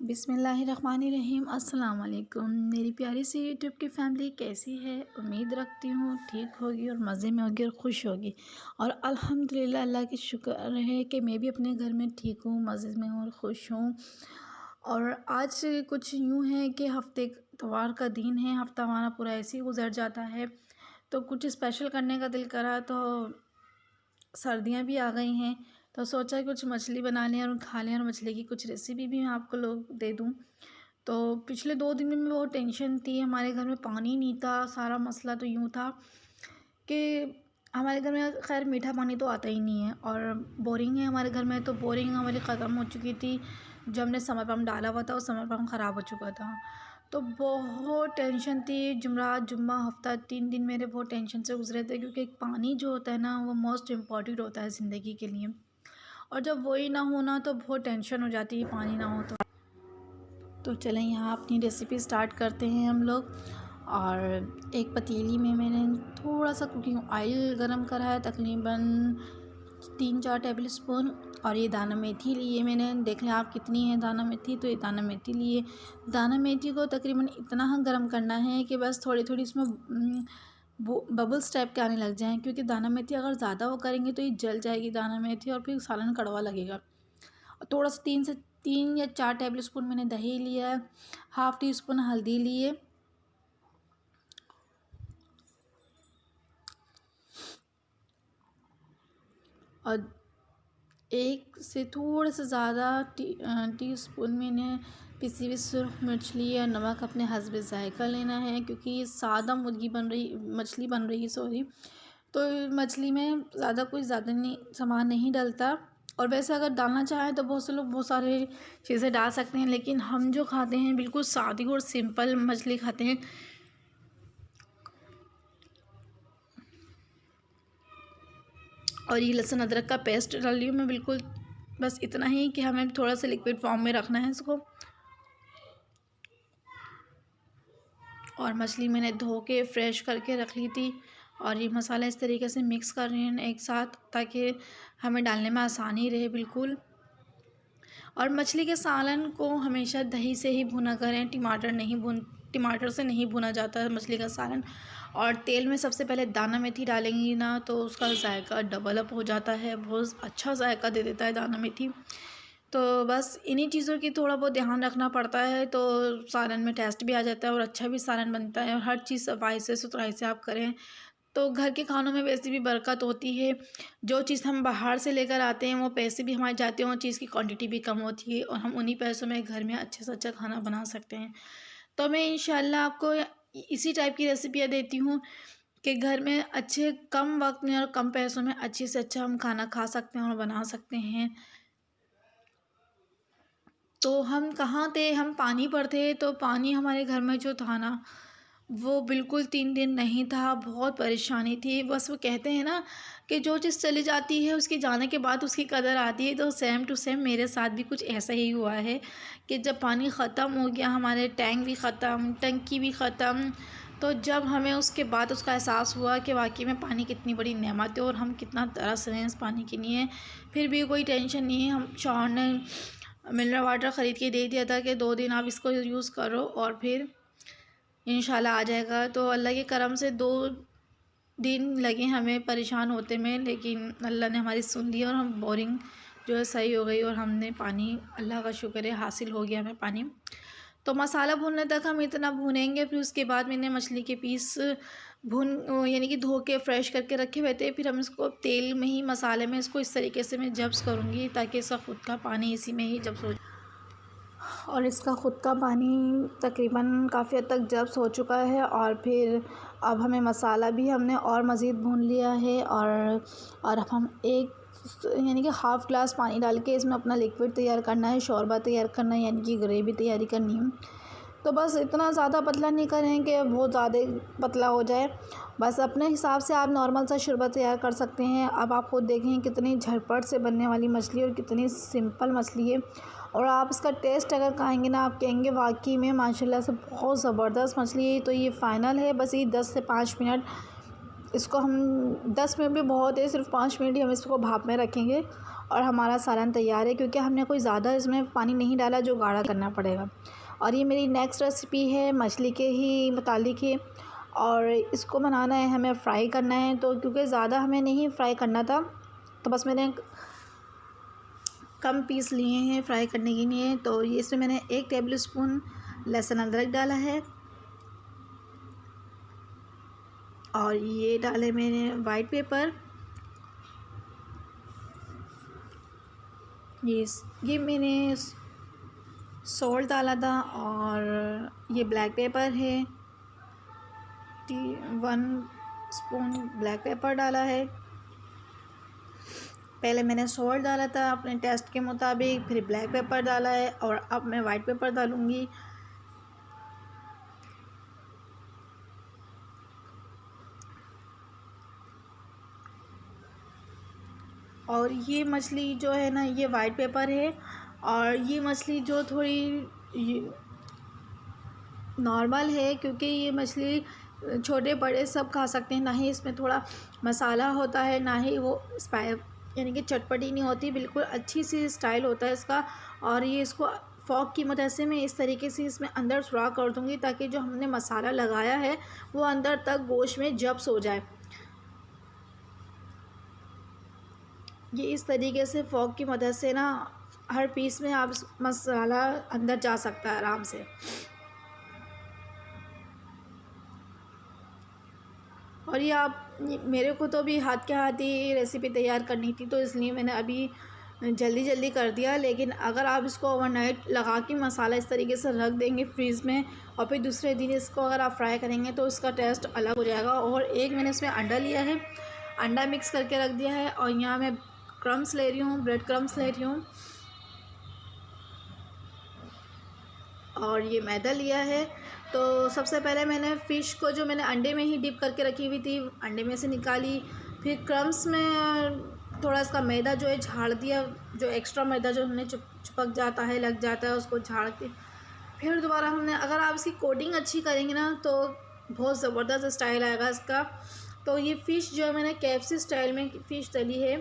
बिस्मिल्लाहिर्रहमानिर्रहीम। अस्सलाम वालेकुम। मेरी प्यारी सी यूट्यूब की फ़ैमिली कैसी है? उम्मीद रखती हूँ ठीक होगी और मज़े में होगी और खुश होगी। और अल्हम्दुलिल्लाह अल्लाह की शुक्र है कि मैं भी अपने घर में ठीक हूँ, मज़े में हूँ और खुश हूँ। और आज कुछ यूँ है कि हफ़्ते इतवार का दिन है, हफ़्ता हमारा पूरा ऐसे ही गुज़र जाता है। तो कुछ स्पेशल करने का दिल करा, तो सर्दियाँ भी आ गई हैं, तो सोचा कुछ मछली बना लें और खा लें और मछली की कुछ रेसिपी भी मैं आपको लोग दे दूँ। तो पिछले 2 दिन में बहुत टेंशन थी, हमारे घर में पानी नहीं था। सारा मसला तो यूँ था कि हमारे घर में खैर मीठा पानी तो आता ही नहीं है और बोरिंग है हमारे घर में, तो बोरिंग हमारी ख़त्म हो चुकी थी। जो हमने समर पम्प डाला हुआ था वो समर पम्प ख़राब हो चुका था। तो बहुत टेंशन थी। जुमरात, जुम्मा, हफ़्ता 3 दिन मेरे बहुत टेंशन से गुज़रे थे, क्योंकि पानी जो होता है ना वो मोस्ट इम्पॉर्टेंट होता है ज़िंदगी के लिए। और जब वही ना हो ना तो बहुत टेंशन हो जाती है, पानी ना हो तो चलें यहाँ अपनी रेसिपी स्टार्ट करते हैं हम लोग। और एक पतीली में मैंने थोड़ा सा कुकिंग ऑयल गरम करा है, तकरीबन 3-4 टेबल स्पून। और ये दाना मेथी लिए मैंने, देख लें आप कितनी है दाना मेथी। तो ये दाना मेथी लिए, दाना मेथी को तकरीबन इतना गरम करना है कि बस थोड़ी थोड़ी इसमें वो बबल्स टाइप के आने लग जाएं, क्योंकि दाना मेथी अगर ज़्यादा वो करेंगे तो ये जल जाएगी दाना मेथी और फिर सालन कड़वा लगेगा। थोड़ा सा 3 या 4 टेबल स्पून मैंने दही लिया है, हाफ़ टी स्पून हल्दी लिए, और 1 से थोड़ा सा ज़्यादा टी स्पून मैंने पिसी हुई सुरख मिर्च ली है। नमक अपने हस्बे ज़ायक़ा लेना है, क्योंकि ये सादा मछली बन रही है, सॉरी। तो मछली में ज़्यादा नहीं सामान नहीं डलता। और वैसे अगर डालना चाहें तो बहुत से लोग बहुत सारे चीज़ें डाल सकते हैं, लेकिन हम जो खाते हैं बिल्कुल सादी और सिंपल मछली खाते हैं। और ये लहसुन अदरक का पेस्ट डाल रही हूँ मैं, बिल्कुल बस इतना ही कि हमें थोड़ा सा लिक्विड फॉर्म में रखना है इसको। और मछली मैंने धो के फ्रेश करके रख ली थी। और ये मसाला इस तरीके से मिक्स कर रही हूँ एक साथ, ताकि हमें डालने में आसानी रहे बिल्कुल। और मछली के सालन को हमेशा दही से ही भुना करें, टमाटर से नहीं भुना जाता है मछली का सालन। और तेल में सबसे पहले दाना मेथी डालेंगी ना तो उसका जायका डबल अप हो जाता है, बहुत अच्छा जायका दे देता है दाना मेथी। तो बस इन्हीं चीज़ों की थोड़ा बहुत ध्यान रखना पड़ता है, तो सालन में टेस्ट भी आ जाता है और अच्छा भी सालन बनता है। और हर चीज़ सफाई से सुथराई से आप करें तो घर के खानों में वैसे भी बरकत होती है। जो चीज़ हम बाहर से लेकर आते हैं वो पैसे भी हमारे जाते हैं, वो चीज़ की क्वांटिटी भी कम होती है और हम उन्हीं पैसों में घर में अच्छे से अच्छा खाना बना सकते हैं। तो मैं इंशाल्लाह आपको इसी टाइप की रेसिपियाँ देती हूँ कि घर में अच्छे कम वक्त में और कम पैसों में अच्छे से अच्छा हम खाना खा सकते हैं और बना सकते हैं। तो हम कहाँ थे, हम पानी पर थे। तो पानी हमारे घर में जो था ना वो बिल्कुल 3 दिन नहीं था, बहुत परेशानी थी। बस वो कहते हैं ना कि जो चीज़ चली जाती है उसके जाने के बाद उसकी कदर आती है, तो सेम टू सेम मेरे साथ भी कुछ ऐसा ही हुआ है कि जब पानी ख़त्म हो गया, हमारे टैंक भी ख़त्म, टंकी भी ख़त्म, तो जब हमें उसके बाद उसका एहसास हुआ कि वाकई में पानी कितनी बड़ी नेमत है और हम कितना तरस रहे हैं इस पानी के लिए। फिर भी कोई टेंशन नहीं है, हम शौहर ने मिनरल वाटर ख़रीद के दे दिया था कि 2 दिन आप इसको यूज़ करो और फिर इंशाल्लाह आ जाएगा। तो अल्लाह के करम से 2 दिन लगे हमें परेशान होते में, लेकिन अल्लाह ने हमारी सुन ली और हम बोरिंग जो है सही हो गई और हमने पानी, अल्लाह का शुक्र है, हासिल हो गया हमें पानी। तो मसाला भूनने तक हम इतना भूनेंगे, फिर उसके बाद मैंने मछली के पीस यानी कि धो के फ्रेश करके रखे हुए थे। फिर हम इसको तेल में ही, मसाले में इसको इस तरीके से मैं जब्स करूँगी ताकि इसका खुद का पानी इसी में ही जब्स हो। और इसका ख़ुद का पानी तकरीबन काफ़ी हद तक जब्स हो चुका है। और फिर अब हमें मसाला भी हमने और मज़ीद भून लिया है। और अब हम एक यानी कि हाफ़ ग्लास पानी डाल के इसमें अपना लिक्विड तैयार करना है, शोरबा तैयार करना है, यानी कि ग्रेवी तैयारी करनी है। तो बस इतना ज़्यादा पतला नहीं करें कि बहुत ज़्यादा पतला हो जाए, बस अपने हिसाब से आप नॉर्मल सा शोरबा तैयार कर सकते हैं। अब आप खुद देखें कितनी झटपट से बनने वाली मछली और कितनी सिंपल मछली है। और आप इसका टेस्ट अगर खाएंगे ना, आप कहेंगे वाकई में माशाल्लाह से बहुत ज़बरदस्त मछली है। तो ये फ़ाइनल है, बस ये 10 से 5 मिनट इसको हम 10 मिनट भी बहुत है, सिर्फ 5 मिनट ही हम इसको भाप में रखेंगे और हमारा सालन तैयार है, क्योंकि हमने कोई ज़्यादा इसमें पानी नहीं डाला जो गाढ़ा करना पड़ेगा। और ये मेरी नेक्स्ट रेसिपी है मछली के ही मुतालिक है, और इसको बनाना है, हमें फ्राई करना है। तो क्योंकि ज़्यादा हमें नहीं फ्राई करना था, तो बस मैंने कम पीस लिए हैं फ्राई करने के लिए। तो ये इसमें मैंने 1 टेबल स्पून लहसुन अदरक डाला है, और ये डाले मैंने वाइट पेपर, ये मैंने सॉल्ट डाला था, और ये ब्लैक पेपर है, 1 स्पून ब्लैक पेपर डाला है। पहले मैंने सॉल्ट डाला था अपने टेस्ट के मुताबिक, फिर ब्लैक पेपर डाला है, और अब मैं वाइट पेपर डालूँगी। और ये मछली जो है ना, ये वाइट पेपर है, और ये मछली जो थोड़ी नॉर्मल है, क्योंकि ये मछली छोटे बड़े सब खा सकते हैं, ना ही इसमें थोड़ा मसाला होता है, ना ही वो यानी कि चटपटी नहीं होती, बिल्कुल अच्छी सी स्टाइल होता है इसका। और ये इसको फॉक की मदद से मैं इस तरीके से इसमें अंदर सुराख कर दूँगी, ताकि जो हमने मसाला लगाया है वो अंदर तक गोश्त में जब्स हो जाए। ये इस तरीके से फॉक की मदद से ना हर पीस में आप मसाला अंदर जा सकता है आराम से। और मेरे को तो अभी हाथ के हाथ ही रेसिपी तैयार करनी थी, तो इसलिए मैंने अभी जल्दी जल्दी कर दिया। लेकिन अगर आप इसको ओवरनाइट लगा के मसाला इस तरीके से रख देंगे फ्रीज़ में, और फिर दूसरे दिन इसको अगर आप फ्राई करेंगे, तो इसका टेस्ट अलग हो जाएगा। और एक मैंने इसमें अंडा लिया है, अंडा मिक्स करके रख दिया है, और यहाँ मैं क्रम्स ले रही हूँ, ब्रेड क्रम्स ले रही हूँ, और ये मैदा लिया है। तो सबसे पहले मैंने फ़िश को जो मैंने अंडे में ही डिप करके रखी हुई थी, अंडे में से निकाली, फिर क्रम्स में थोड़ा इसका मैदा जो है झाड़ दिया, जो एक्स्ट्रा मैदा जो हमने चिपक जाता है, लग जाता है, उसको झाड़ के फिर दोबारा हमने, अगर आप इसकी कोटिंग अच्छी करेंगे ना, तो बहुत ज़बरदस्त स्टाइल आएगा इसका। तो ये फ़िश जो है मैंने KFC स्टाइल में फ़िश तली है।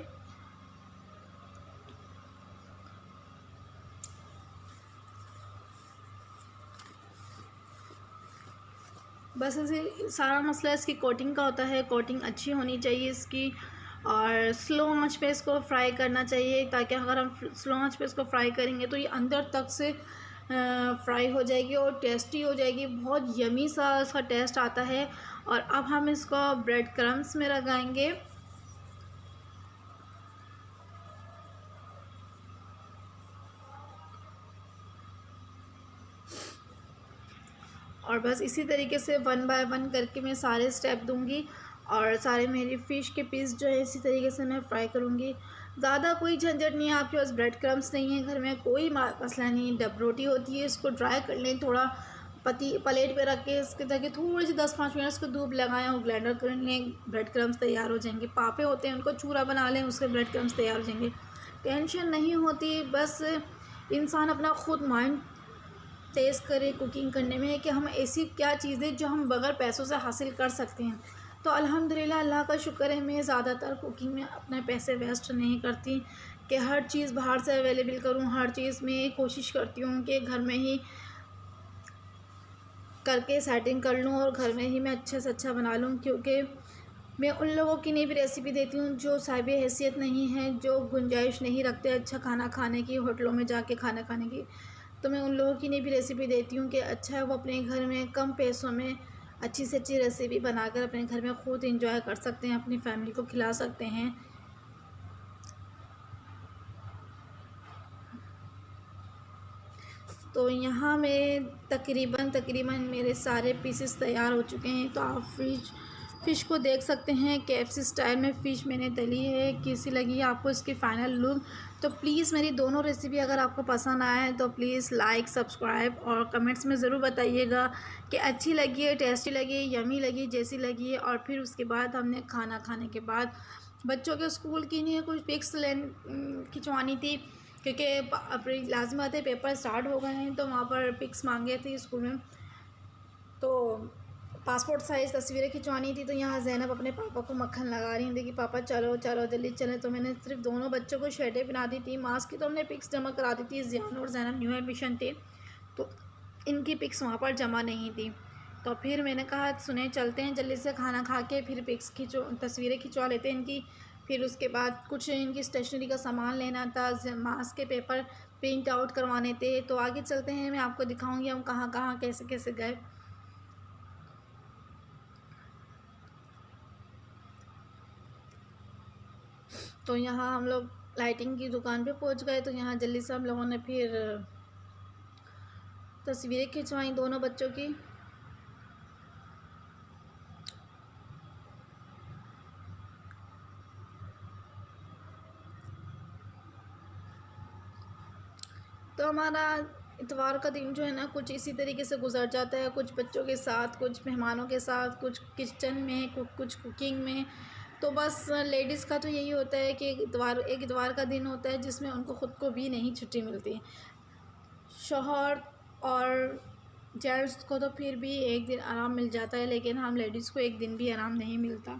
बस ऐसे सारा मसला इसकी कोटिंग का होता है, कोटिंग अच्छी होनी चाहिए इसकी, और स्लो आंच पे इसको फ्राई करना चाहिए, ताकि अगर हम स्लो आंच पे इसको फ्राई करेंगे तो ये अंदर तक से फ्राई हो जाएगी और टेस्टी हो जाएगी, बहुत यमी सा इसका टेस्ट आता है। और अब हम इसको ब्रेड क्रम्स में लगाएंगे, और बस इसी तरीके से 1 बाय 1 करके मैं सारे स्टेप दूंगी, और सारे मेरी फ़िश के पीस जो है इसी तरीके से मैं फ्राई करूंगी। ज़्यादा कोई झंझट नहीं है, आपके पास ब्रेड क्रम्स नहीं है घर में, कोई मसला नहीं। डब रोटी होती है, इसको ड्राई कर लें, थोड़ा प्लेट पे रख के इसके ताकि थोड़ी सी 10-5 मिनट इसको धूप लगाएं और ब्लेंडर कर लें, ब्रेड क्रम्स तैयार हो जाएंगे। पापे होते हैं, उनको चूरा बना लें, उसके ब्रेड क्रम्स तैयार हो जाएंगे। टेंशन नहीं होती, बस इंसान अपना खुद माइंड तेज़ करें कुकिंग करने में, कि हम ऐसी क्या चीज़ें जो हम बग़ैर पैसों से हासिल कर सकते हैं। तो अल्हम्दुलिल्लाह, अल्लाह का शुक्र है, मैं ज़्यादातर कुकिंग में अपने पैसे वेस्ट नहीं करती, कि हर चीज़ बाहर से अवेलेबल करूँ। हर चीज़ में कोशिश करती हूँ कि घर में ही करके सेटिंग कर लूँ, और घर में ही मैं अच्छे से अच्छा बना लूँ। क्योंकि मैं उन लोगों की नहीं भी रेसिपी देती हूँ जो साहिब हैसियत नहीं है, जो गुंजाइश नहीं रखते अच्छा खाना खाने की, होटलों में जाके खाना खाने की। तो मैं उन लोगों की नहीं भी रेसिपी देती हूँ कि अच्छा है, वो अपने घर में कम पैसों में अच्छी से अच्छी रेसिपी बनाकर अपने घर में खुद इंजॉय कर सकते हैं, अपनी फैमिली को खिला सकते हैं। तो यहाँ में तकरीबन मेरे सारे पीसेस तैयार हो चुके हैं। तो आप फ़िश को देख सकते हैं, KFC स्टाइल में फ़िश मैंने तली है। कैसी लगी आपको इसकी फ़ाइनल लुक? तो प्लीज़ मेरी दोनों रेसिपी अगर आपको पसंद आए तो प्लीज़ लाइक, सब्सक्राइब और कमेंट्स में ज़रूर बताइएगा कि अच्छी लगी है, टेस्टी लगी, यमी लगी, जैसी लगी है। और फिर उसके बाद हमने खाना खाने के बाद बच्चों के स्कूल की नहीं कुछ पिक्स खिंचवानी थी, क्योंकि अप्रैल लाजमी बात है, पेपर स्टार्ट हो गए हैं, तो वहाँ पर पिक्स मांगे थे स्कूल में। तो पासपोर्ट साइज़ तस्वीरें खिंचवानी थी। तो यहाँ ज़ैनब अपने पापा को मक्खन लगा रही थी कि पापा चलो चलो जल्दी चलें। तो मैंने सिर्फ दोनों बच्चों को शर्टें पहना दी थी। मास्क की तो हमने पिक्स जमा करा दी थी। ज़ियान और ज़ैनब न्यू एडमिशन थे तो इनकी पिक्स वहाँ पर जमा नहीं थी। तो फिर मैंने कहा सुने चलते हैं जल्दी से खाना खा के फिर पिक्स तस्वीरें खिंचवा लेते हैं इनकी। फिर उसके बाद कुछ इनकी स्टेशनरी का सामान लेना था, मास्क के पेपर प्रिंट आउट करवाने थे। तो आगे चलते हैं, मैं आपको दिखाऊंगी हम कहाँ कहाँ कैसे कैसे गए। तो यहाँ हम लोग लाइटिंग की दुकान पे पहुँच गए। तो यहाँ जल्दी से हम लोगों ने फिर तस्वीरें खिंचवाई दोनों बच्चों की। तो हमारा इतवार का दिन जो है ना कुछ इसी तरीके से गुजर जाता है, कुछ बच्चों के साथ, कुछ मेहमानों के साथ, कुछ किचन में, कुछ कुकिंग में। तो बस लेडीज़ का तो यही होता है कि एक इतवार का दिन होता है जिसमें उनको ख़ुद को भी नहीं छुट्टी मिलती। शौहर और जेंट्स को तो फिर भी एक दिन आराम मिल जाता है, लेकिन हम लेडीज़ को एक दिन भी आराम नहीं मिलता।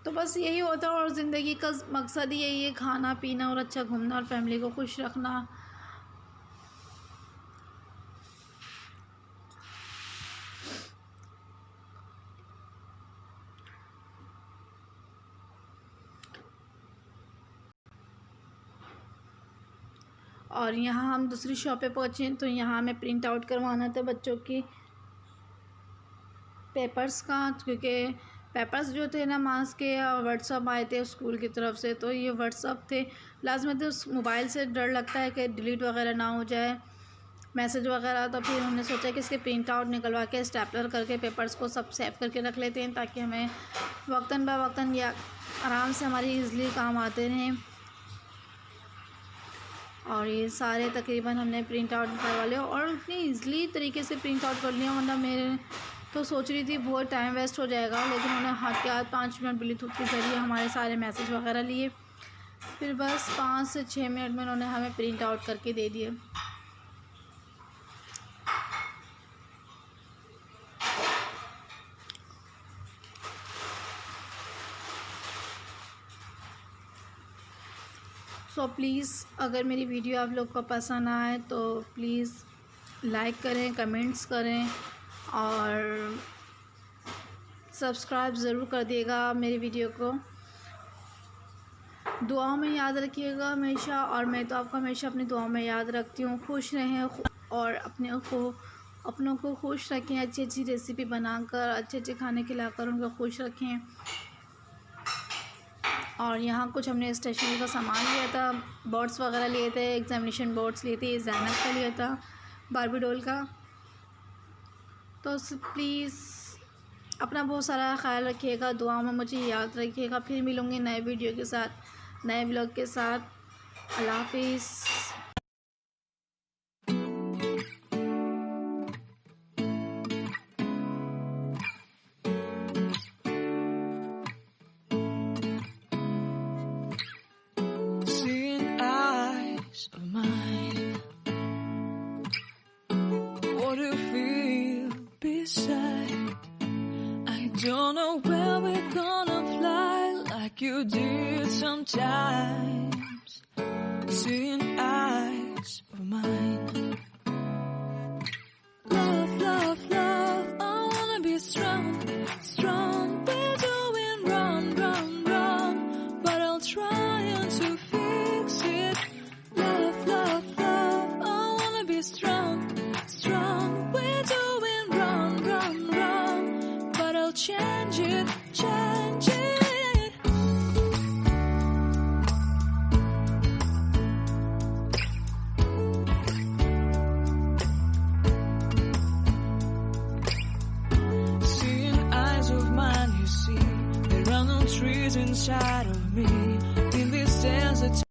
तो बस यही होता है और ज़िंदगी का मकसद ही यही है, खाना पीना और अच्छा घूमना और फैमिली को खुश रखना। और यहाँ हम दूसरी शॉप पे पहुँचे तो यहाँ हमें प्रिंट आउट करवाना था बच्चों की पेपर्स का, क्योंकि पेपर्स जो थे ना मास के व्हाट्सअप आए थे स्कूल की तरफ से। तो ये व्हाट्सअप थे लाजमी, तो उस मोबाइल से डर लगता है कि डिलीट वगैरह ना हो जाए मैसेज वगैरह। तो फिर हमने सोचा कि इसके प्रिंट आउट निकलवा के स्टेपलर करके पेपर्स को सब सेव करके रख लेते हैं, ताकि हमें वक्तन ब वक्तन या आराम से हमारी ईज़िली काम आते रहें। और ये सारे तकरीबन हमने प्रिंट आउट करवा लिया और इतनी ईज़िली तरीके से प्रिंट आउट कर लिया, वरना मेरे तो सोच रही थी बहुत टाइम वेस्ट हो जाएगा, लेकिन उन्होंने हाथ के हाथ 5 मिनट ब्लूटूथ के ज़रिए हमारे सारे मैसेज वगैरह लिए। फिर बस 5 से 6 मिनट में उन्होंने हमें प्रिंट आउट करके दे दिए। सो प्लीज़ अगर मेरी वीडियो आप लोग को पसंद आए तो प्लीज़ लाइक करें, कमेंट्स करें और सब्सक्राइब ज़रूर कर दिएगा मेरी वीडियो को। दुआओं में याद रखिएगा हमेशा, और मैं तो आपको हमेशा अपनी दुआओं में याद रखती हूँ। खुश रहें और अपनों को खुश रखें, अच्छी अच्छी रेसिपी बनाकर, अच्छे अच्छे खाने खिलाकर उनको खुश रखें। और यहाँ कुछ हमने स्टेशनरी का सामान लिया था, बोर्ड्स वगैरह लिए थे, एग्जामिनेशन बोर्ड्स लिए थे, ज़ैनब का लिया था, बारबी डॉल का। तो प्लीज़ अपना बहुत सारा ख्याल रखिएगा, दुआ में मुझे याद रखिएगा। फिर मिलूँगी नए वीडियो के साथ, नए ब्लॉग के साथ। अल्लाह हाफिज़। Of mine, what do you feel beside? I don't know where we're gonna fly like you did sometimes. Seeing eyes of mine, love, love, love. I wanna be strong, strong. We're doing wrong, wrong, wrong, but I'll try to fix it. Love, love, love, I wanna be strong, strong. We're doing wrong, wrong, wrong, but I'll change it, change it. Seeing eyes of mine, you see, there are no trees inside of me. In this desert